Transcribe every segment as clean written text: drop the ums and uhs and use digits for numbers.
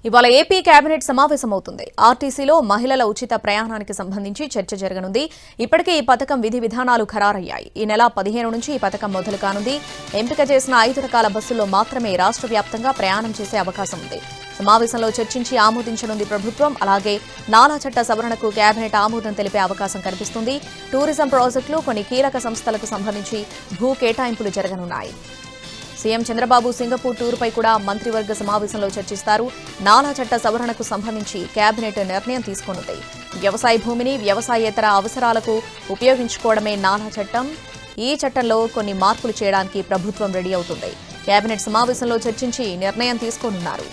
ఇవాళ AP cabinet సమావేశమవుతుంది. ఆర్టీసీలో మహిళల ఉచిత ప్రయాణానికి సంబంధించి చర్చ జరగనుంది. ఇప్పటికే ఈ పథకం విధి విధానాలు ఖరారయ్యాయి. ఈ నెల 15 నుంచి ఈ పథకం మొదలు కానుంది. ఎంపిక చేసిన 5 రకాల బస్సుల్లో మాత్రమే రాష్ట్ర వ్యాప్తంగా ప్రయాణం చేసే అవకాశం ఉంది. సమావేశంలో చర్చించి ఆమోదించనుంది ప్రభుత్వం. అలాగే నాలా చట్ట సవరణకు కేబినెట్ ఆమోదం తెలిపే అవకాశం కనిపిస్తుంది. టూరిజం ప్రాజెక్టులు, కొన్ని కీలక సంస్థలకు సంబంధించి భూ కేటాయింపులు జరగనున్నాయి. సీఎం చంద్రబాబు సింగపూర్ టూర్పై కూడా మంత్రివర్గ సమావేశంలో చర్చిస్తారు. నాలా చట్ట సవరణకు సంబంధించి కేబినెట్ నిర్ణయం తీసుకోనుంది. వ్యవసాయ భూమిని వ్యవసాయేతర అవసరాలకు ఉపయోగించుకోవడమే నాలా చట్టం. ఈ చట్టంలో కొన్ని మార్పులు చేయడానికి ప్రభుత్వం రెడీ అవుతుంది. కేబినెట్ సమావేశంలో చర్చించి నిర్ణయం తీసుకోనున్నారు.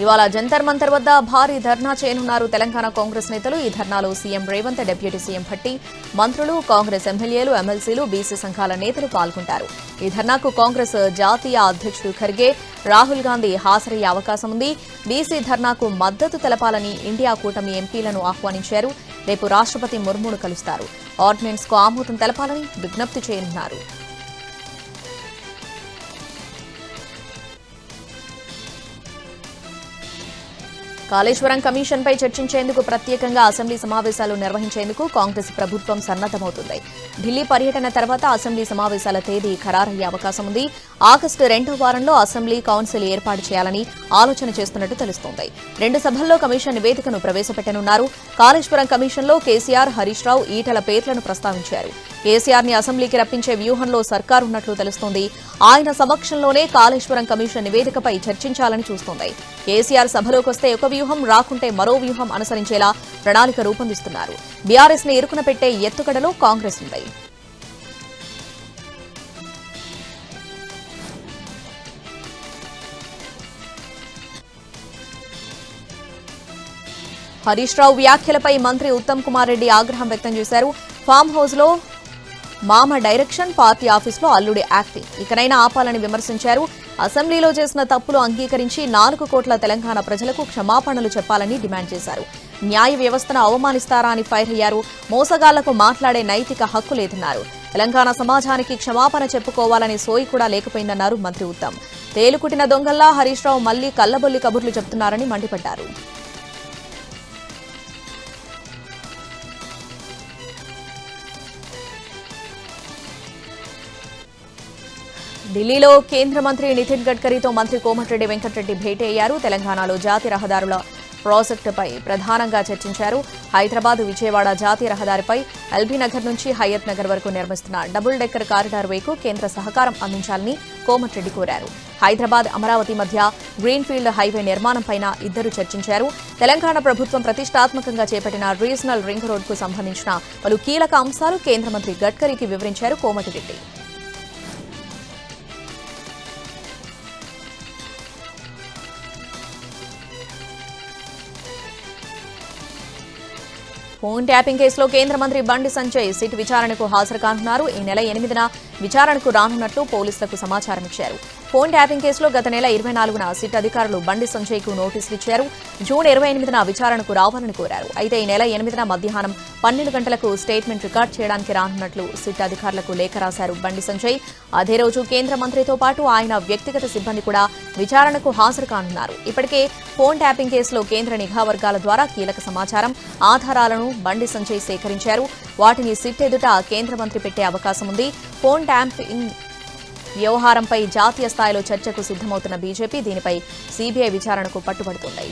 ఇవాళ జంతర్ మంతర్ వద్ద భారీ ధర్నా చేయనున్నారు తెలంగాణ కాంగ్రెస్ నేతలు. ఈ ధర్నాలో CM Revanth, deputy CM Bhatti, మంత్రులు, కాంగ్రెస్ ఎమ్మెల్యేలు, ఎమ్మెల్సీలు, బీసీ సంఘాల నేతలు పాల్గొంటారు. ఈ ధర్నాకు కాంగ్రెస్ జాతీయ అధ్యక్షుడు ఖర్గే, రాహుల్ గాంధీ హాజరయ్యే అవకాశం ఉంది. బీసీ ధర్నాకు మద్దతు తెలపాలని ఇండియా కూటమి ఎంపీలను ఆహ్వానించారు. రేపు రాష్ట్రపతి ముర్మును కలుస్తారు. ఆర్డినెన్స్ కు ఆమోదం తెలపాలని విజ్ఞప్తి చేయనున్నారు. కాళేశ్వరం కమిషన్పై చర్చించేందుకు ప్రత్యేకంగా అసెంబ్లీ సమావేశాలు నిర్వహించేందుకు కాంగ్రెస్ ప్రభుత్వం సన్నద్దమవుతుంది. ఢిల్లీ పర్యటన తర్వాత అసెంబ్లీ సమావేశాల తేదీ ఖరారయ్యే అవకాశం ఉంది. ఆగస్టు 2వ వారంలో అసెంబ్లీ కౌన్సిల్ ఏర్పాటు చేయాలని ఆలోచన చేస్తున్నట్టు తెలుస్తోంది. 2 సభల్లో కమిషన్ నివేదికను ప్రవేశపెట్టనున్నారు. కాళేశ్వరం కమిషన్లో కేసీఆర్, హరీష్ రావు, ఈటల పేర్లను ప్రస్తావించారు. కేసీఆర్ ని అసెంబ్లీకి రప్పించే వ్యూహంలో సర్కారున్నట్లు తెలుస్తోంది. ఆయన సమక్షంలోనే కాళేశ్వరం కమిషన్ నివేదికపై చర్చించాలని చూస్తోంది. కేసీఆర్ సభలోకొస్తే ఒక వ్యూహం, రాకుంటే మరో వ్యూహం అనుసరించేలా ప్రణాళిక రూపొందిస్తున్నారు. బీఆర్ఎస్ ని ఇరుకున పెట్టే ఎత్తుగడలో కాంగ్రెస్ ఉంది. హరీష్ రావు వ్యాఖ్యలపై మంత్రి ఉత్తమ్ కుమార్ రెడ్డి ఆగ్రహం వ్యక్తం చేశారు. ఫామ్ హౌస్ లో మామ డైరెక్షన్, పార్టీ ఆఫీసులో అల్లుడి యాక్టింగ్, ఇకనైనా ఆపాలని విమర్శించారు. అసెంబ్లీలో చేసిన తప్పులు అంగీకరించి 4 కోట్ల తెలంగాణ ప్రజలకు క్షమాపణలు చెప్పాలని డిమాండ్ చేశారు. న్యాయ వ్యవస్థను అవమానిస్తారా అని ఫైర్ అయ్యారు. మోసగాళ్లకు మాట్లాడే నైతిక హక్కు లేదన్నారు. తెలంగాణ సమాజానికి క్షమాపణ చెప్పుకోవాలని సోయి కూడా లేకపోయిందన్నారు మంత్రి ఉత్తమ్. తేలుకుట్టిన దొంగల్లా హరీష్ రావు మళ్లీ కల్లబొల్లి కబుర్లు చెప్తున్నారని మండిపడ్డారు. ఢిల్లీలో కేంద్ర మంత్రి నితిన్ గడ్కరీతో మంత్రి కోమటిరెడ్డి వెంకటరెడ్డి భేటీ అయ్యారు. తెలంగాణలో జాతీయ రహదారుల ప్రాజెక్టుపై ప్రధానంగా చర్చించారు. హైదరాబాద్ విజయవాడ జాతీయ రహదారిపై ఎల్బీనగర్ నుంచి హయత్ నగర్ వరకు నిర్మిస్తున్న డబుల్ డెక్కర్ కారిడార్ వేకు కేంద్ర సహకారం అందించాలని కోమటిరెడ్డి కోరారు. హైదరాబాద్ అమరావతి మధ్య గ్రీన్ఫీల్డ్ హైవే నిర్మాణంపై ఇద్దరు చర్చించారు. తెలంగాణ ప్రభుత్వం ప్రతిష్టాత్మకంగా చేపట్టిన రీజనల్ రింగ్ రోడ్కు సంబంధించిన పలు కీలక అంశాలు కేంద్ర మంత్రి గడ్కరీకి వివరించారు కోమటిరెడ్డి. ఫోన్ ట్యాపింగ్ కేసులో కేంద్ర మంత్రి బండి సంజయ్ సిట్ విచారణకు హాజరు కానున్నారు. ఈ నెల 8న విచారణకు రానున్నట్లు పోలీసులకు సమాచారం ఇచ్చారు. ఫోన్ ట్యాపింగ్ కేసులో గత నెల 24న సిట్ అధికారులు బండి సంజయ్ కు నోటీసులు ఇచ్చారు. జూన్ 28న విచారణకు రావాలని కోరారు. అయితే ఈ నెల 8న మధ్యాహ్నం 12 గంటలకు స్టేట్మెంట్ రికార్డ్ చేయడానికి రానున్నట్లు సిట్ అధికారులకు లేఖ రాశారు బండి సంజయ్. అదే రోజు కేంద్ర మంత్రితో పాటు ఆయన వ్యక్తిగత సిబ్బంది కూడా విచారణకు హాజరు కానున్నారు. ఇప్పటికే ఫోన్ ట్యాపింగ్ కేసులో కేంద్ర నిఘా వర్గాల ద్వారా కీలక సమాచారం, ఆధారాలను బండి సంజయ్ సేకరించారు. వాటిని సిట్ ఎదుట కేంద్ర మంత్రి పెట్టే అవకాశం ఉంది. ఫోన్ ట్యాపింగ్ వ్యవహారంపై జాతీయ స్థాయిలో చర్చకు సిద్దమవుతున్న బీజేపీ దీనిపై సీబీఐ విచారణకు పట్టుబడుతోంది.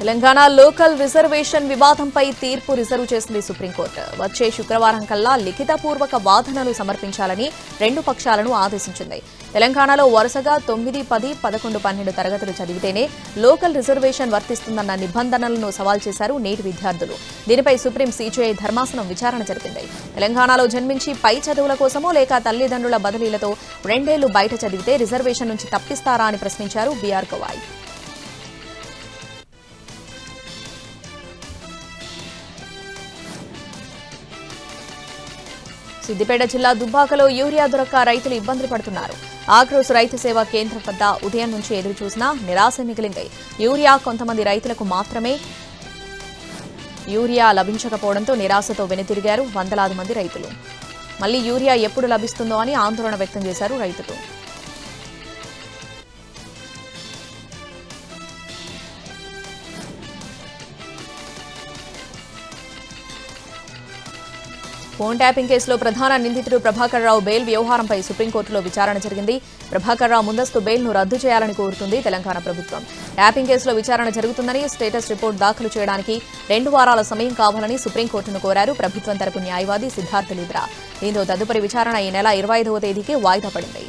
తెలంగాణ లోకల్ రిజర్వేషన్ వివాదంపై తీర్పు రిజర్వ్ చేసింది సుప్రీంకోర్టు. వచ్చే శుక్రవారం కల్లా లిఖితపూర్వక వాదనలు సమర్పించాలని 2 పక్షాలను ఆదేశించింది. తెలంగాణలో వరుసగా 9, 10, 11, 12 తరగతులు చదివితేనే లోకల్ రిజర్వేషన్ వర్తిస్తుందన్న నిబంధనలను సవాల్ చేశారు నేటి విద్యార్థులు. దీనిపై సుప్రీం సీజేఐ ధర్మాసనం విచారణ జరిపింది. తెలంగాణలో జన్మించి పై చదువుల కోసమో లేక తల్లిదండ్రుల బదిలీలతో 2 ఏళ్లు బయట చదివితే రిజర్వేషన్ నుంచి తప్పిస్తారా అని ప్రశ్నించారు బీఆర్ గవాయ్. సిద్దిపేట జిల్లా దుబ్బాకలో యూరియా దొరక్క రైతులు ఇబ్బందులు పడుతున్నారు. ఆక్రోస్ రైతు సేవా కేంద్రం వద్ద ఉదయం నుంచి ఎదురు చూసినా నిరాశ మిగిలింది. యూరియా కొంతమంది రైతులకు మాత్రమే యూరియా లభించకపోవడంతో నిరాశతో వెనుతిరిగారు వందలాది మంది రైతులు. మళ్లీ యూరియా ఎప్పుడు లభిస్తుందో అని ఆందోళన వ్యక్తం చేశారు రైతులు. ఫోన్ ట్యాపింగ్ కేసులో ప్రధాన నిందితుడు ప్రభాకర్ రావు బెయిల్ వ్యవహారంపై సుప్రీంకోర్టులో విచారణ జరిగింది. ప్రభాకర్ రావు ముందస్తు బెయిల్ను రద్దు చేయాలని కోరుతుంది తెలంగాణ ప్రభుత్వం. ట్యాపింగ్ కేసులో విచారణ జరుగుతుందని స్టేటస్ రిపోర్ట్ దాఖలు చేయడానికి 2 వారాల సమయం కావాలని సుప్రీంకోర్టును కోరారు ప్రభుత్వం తరపు న్యాయవాది సిద్ధార్థ లిబ్రా. దీంతో తదుపరి విచారణ ఈ నెల 25వ తేదీకి వాయిదా పడింది.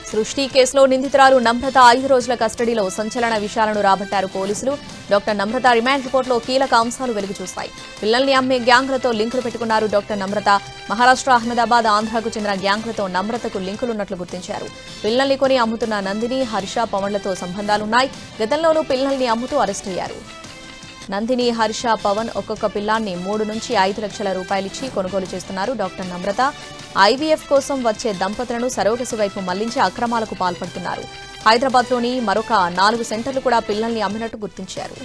సృష్టి కేసులో నిందితురాలు నమ్రత 5 రోజుల కస్టడీలో సంచలన విషయాలను రాబట్టారు పోలీసులు. డాక్టర్ నమ్రత రిమాండ్ రిపోర్టులో కీలక అంశాలు వెలుగు చూస్తాయి. పిల్లల్ని అమ్మే గ్యాంగ్లతో లింకులు పెట్టుకున్నారు డాక్టర్ నమ్రత. మహారాష్ట్ర, అహ్మదాబాద్, ఆంధ్రాకు చెందిన గ్యాంగ్లతో నమ్రతకు లింకులున్నట్లు గుర్తించారు. పిల్లల్ని కొని అమ్ముతున్న నందిని, హర్ష, పవన్లతో సంబంధాలున్నాయి. గతంలోనూ పిల్లల్ని అమ్ముతూ అరెస్టయ్యారు. నందిని, హర్ష, పవన్ ఒక్కొక్క పిల్లాన్ని 3 నుంచి 5 లక్షల రూపాయలిచ్చి కొనుగోలు చేస్తున్నారు డాక్టర్ నమ్రత. ఐవీఎఫ్ కోసం వచ్చే దంపతులను సరోగసి వైపు మళ్లించి అక్రమాలకు పాల్పడుతున్నారు. హైదరాబాద్లోని మరొక 4 సెంటర్లు కూడా పిల్లల్ని అమ్మినట్టు గుర్తించారు.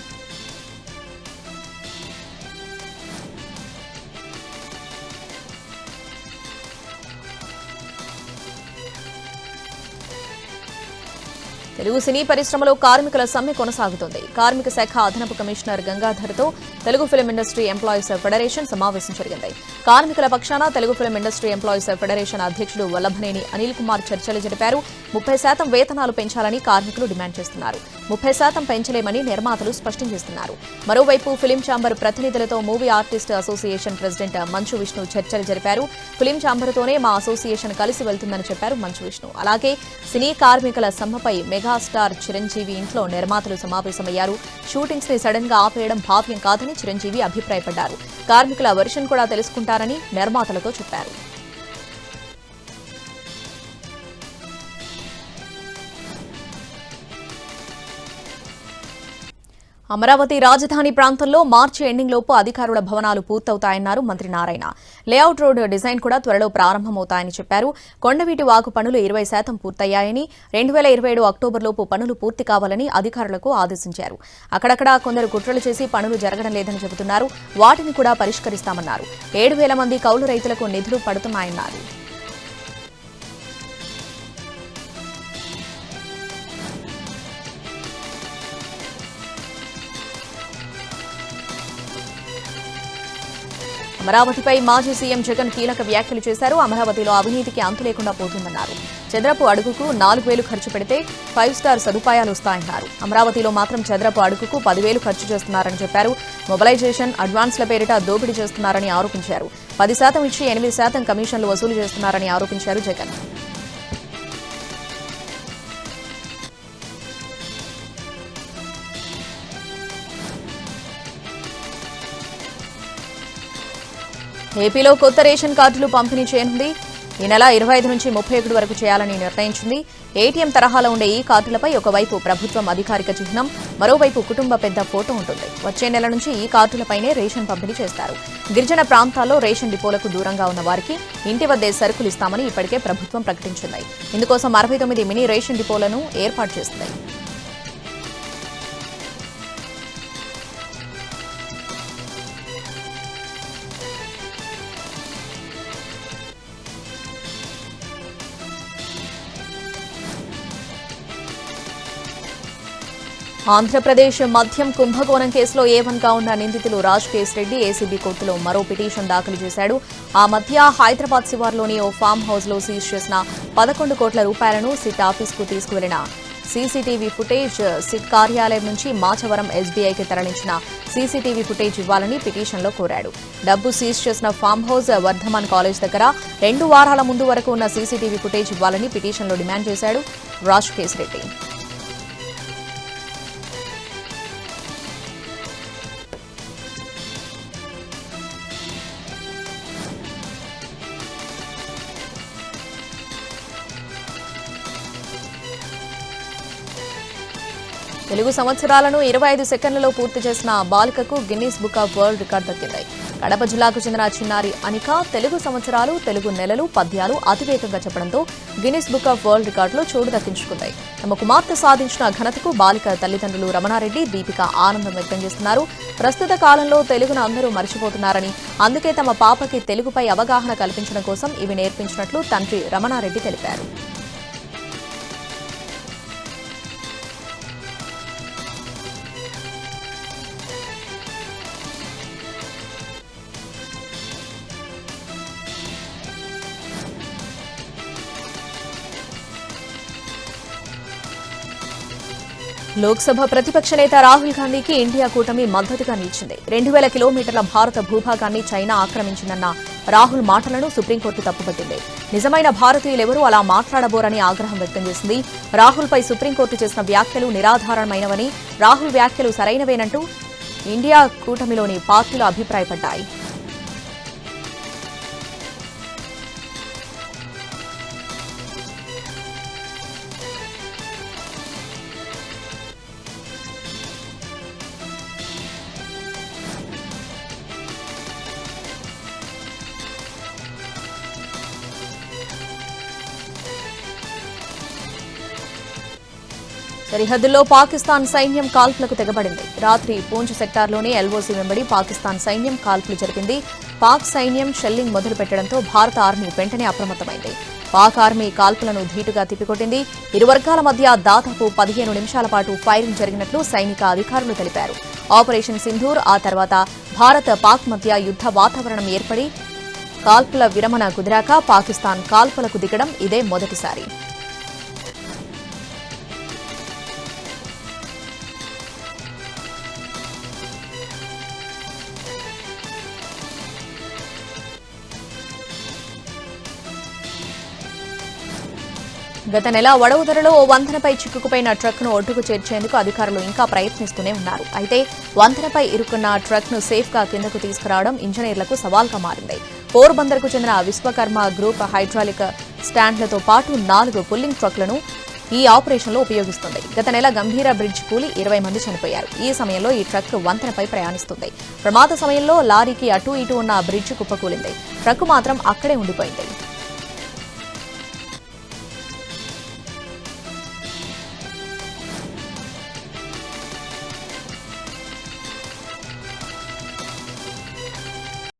తెలుగు సినీ పరిశ్రమలో కార్మికుల సమ్మె కొనసాగుతోంది. కార్మిక శాఖ అదనపు కమిషనర్ గంగాధర్తో Telugu film industry employees federation సమావేశం జరిగింది. కార్మికుల పక్షాన Telugu film industry employees federation అధ్యక్షుడు వల్లభనేని అనిల్ కుమార్ చర్చలు జరిపారు. 30% వేతనాలు పెంచాలని కార్మికులు డిమాండ్ చేస్తున్నారు. 30% పెంచలేమని నిర్మాతలు స్పష్టం చేస్తున్నారు. మరోవైపు ఫిలిం ఛాంబర్ ప్రతినిధులతో movie artist association president Manchu Vishnu చర్చలు జరిపారు. ఫిలిం ఛాంబర్తోనే మా అసోసియేషన్ కలిసి వెళ్తుందని చెప్పారు మంచు విష్ణు. అలాగే సినీ కార్మికుల సమ్మెపై మెగాస్టార్ చిరంజీవి ఇంట్లో నిర్మాతలు సమావేశమయ్యారు. షూటింగ్స్ ని సడన్ గా ఆపేయడం భావ్యం కాదని చిరంజీవి అభిప్రాయపడ్డారు. కార్మికుల వెర్షన్ కూడా తెలుసుకుంటారని నిర్మాతలతో చెప్పారు. అమరావతి రాజధాని ప్రాంతంలో మార్చి ఎండింగ్ లోపు అధికారుల భవనాలు పూర్తవుతాయన్నారు మంత్రి నారాయణ. లేఅవుట్ రోడ్ డిజైన్ కూడా త్వరలో ప్రారంభమవుతాయని చెప్పారు. కొండవీటి వాగు పనులు 20% పూర్తయ్యాయని, 2027 అక్టోబర్లోపు పనులు పూర్తి కావాలని అధికారులకు ఆదేశించారు. అక్కడక్కడ కొందరు కుట్రలు చేసి పనులు జరగడం లేదని చెబుతున్నారు. వాటిని కూడా పరిష్కరిస్తామన్నారు. 7,000 మంది కౌలు రైతులకు నిధులు పడుతున్నాయన్నారు. అమరావతిపై మాజీ సీఎం జగన్ కీలక వ్యాఖ్యలు చేశారు. అమరావతిలో అవినీతికి అంతు లేకుండా పోతుందన్నారు. చదరపు అడుగుకు 4,000 ఖర్చు పెడితే 5 స్టార్ సదుపాయాలు వస్తాయన్నారు. అమరావతిలో మాత్రం చదరపు అడుగుకు 10,000 ఖర్చు చేస్తున్నారని చెప్పారు. మొబిలైజేషన్, అడ్వాన్స్ల పేరిట దోపిడీ చేస్తున్నారని ఆరోపించారు. 10% ఇచ్చి 8% కమిషన్లు వసూలు చేస్తున్నారని ఆరోపించారు జగన్. ఏపీలో కొత్త రేషన్ కార్డులు పంపిణీ చేయనుంది. ఈ నెల 25 నుంచి 31 వరకు చేయాలని నిర్ణయించింది. ఏటీఎం తరహాలో ఉండే ఈ కార్డులపై ఒకవైపు ప్రభుత్వం అధికారిక చిహ్నం, మరోవైపు కుటుంబ పెద్ద ఫోటో ఉంటుంది. వచ్చే నెల నుంచి ఈ కార్డులపైనే రేషన్ పంపిణీ చేస్తారు. గిరిజన ప్రాంతాల్లో రేషన్ డిపోలకు దూరంగా ఉన్న వారికి ఇంటి వద్దే సరుకులు ఇస్తామని ఇప్పటికే ప్రభుత్వం ప్రకటించింది. ఇందుకోసం 69 మినీ రేషన్ డిపోలను ఏర్పాటు చేస్తుంది. ఆంధ్రప్రదేశ్ మద్యం కుంభకోణం కేసులో A1గా ఉన్న నిందితులు రాజ్కేశ్ రెడ్డి ఏసీబీ కోర్టులో మరో పిటిషన్ దాఖలు చేశాడు. ఆ మధ్య హైదరాబాద్ శివార్లోని ఓ ఫామ్ హౌస్లో సీజ్ చేసిన 11 కోట్ల రూపాయలను సిట్ ఆఫీస్కు తీసుకువెళ్లిన సీసీటీవీ ఫుటేజ్, సిట్ కార్యాలయం నుంచి మాచవరం ఎస్బీఐకి తరలించిన సీసీటీవీ ఫుటేజ్ ఇవ్వాలని పిటిషన్లో కోరాడు. డబ్బు సీజ్ చేసిన ఫామ్ హౌస్ వర్ధమాన్ కాలేజ్ దగ్గర 2 వారాల ముందు వరకు ఉన్న సీసీటీవీ ఫుటేజ్ ఇవ్వాలని పిటిషన్లో డిమాండ్ చేశాడు రాజ్కేశ్ రెడ్డి. తెలుగు సంవత్సరాలను 25 సెకండ్లలో పూర్తి చేసిన బాలికకు Guinness book of world record దక్కింది. కడప జిల్లాకు చెందిన చిన్నారి అనిక తెలుగు సంవత్సరాలు, తెలుగు నెలలు, పద్యాలు అతివేగంగా చెప్పడంతో గిన్నీస్ బుక్ ఆఫ్ వరల్డ్ రికార్డులో చోటు దక్కించుకుంది. తమ కుమార్తె సాధించిన ఘనతకు బాలిక తల్లిదండ్రులు రమణారెడ్డి, దీపిక ఆనందం వ్యక్తం చేస్తున్నారు. ప్రస్తుత కాలంలో తెలుగును అందరూ మర్చిపోతున్నారని, అందుకే తమ పాపకి తెలుగుపై అవగాహన కల్పించడం కోసం ఇవి నేర్పించినట్లు తండ్రి రమణారెడ్డి తెలిపారు. లోక్సభ ప్రతిపక్ష నేత రాహుల్ గాంధీకి ఇండియా కూటమి మద్దతుగా నిలిచింది. 2000 కిలోమీటర్ల భారత భూభాగాన్ని చైనా ఆక్రమించిందన్న రాహుల్ మాటలను సుప్రీంకోర్టు తప్పుపట్టింది. నిజమైన భారతీయులెవరూ అలా మాట్లాడబోరని ఆగ్రహం వ్యక్తం చేసింది. రాహుల్పై సుప్రీంకోర్టు చేసిన వ్యాఖ్యలు నిరాధారమైనవని, రాహుల్ వ్యాఖ్యలు సరైనవేనంటూ ఇండియా కూటమిలోని పార్టీలు అభిప్రాయపడ్డాయి. సరిహద్దుల్లో పాకిస్తాన్ సైన్యం కాల్పులకు తెగబడింది. రాత్రి పూంచ్ సెక్టార్లోని ఎల్ఓసీ వెంబడి పాకిస్తాన్ సైన్యం కాల్పులు జరిపింది. పాక్ సైన్యం షెల్లింగ్ మొదలుపెట్టడంతో భారత ఆర్మీ వెంటనే అప్రమత్తమైంది. పాక్ ఆర్మీ కాల్పులను ధీటుగా తిప్పికొట్టింది. ఇరు వర్గాల మధ్య దాదాపు 15 నిమిషాల పాటు ఫైరింగ్ జరిగినట్లు సైనిక అధికారులు తెలిపారు. ఆపరేషన్ సింధూర్ ఆ తర్వాత భారత్ పాక్ మధ్య యుద్ధ వాతావరణం ఏర్పడి కాల్పుల విరమణ కుదిరాక పాకిస్తాన్ కాల్పులకు దిగడం ఇదే మొదటిసారి. గత నెల వడోదరలో ఓ వంతెనపై చిక్కుకుపోయిన ట్రక్ను ఒడ్డుకు చేర్చేందుకు అధికారులు ఇంకా ప్రయత్నిస్తూనే ఉన్నారు. అయితే వంతెనపై ఇరుక్కున్న ట్రక్ను సేఫ్గా కిందకు తీసుకురావడం ఇంజనీర్లకు సవాల్గా మారింది. పోర్బందర్కు చెందిన విశ్వకర్మ గ్రూప్ హైడ్రాలిక్ స్టాండ్లతో పాటు 4 పుల్లింగ్ ట్రక్లను ఈ ఆపరేషన్లో ఉపయోగిస్తుంది. గత నెల గంభీర బ్రిడ్జ్ కూలి 20 మంది చనిపోయారు. ఈ సమయంలో ఈ ట్రక్ వంతెనపై ప్రయాణిస్తుంది. ప్రమాద సమయంలో లారీకి అటూ ఇటూ ఉన్న బ్రిడ్జ్ కుప్పకూలింది. ట్రక్ మాత్రం అక్కడే ఉండిపోయింది.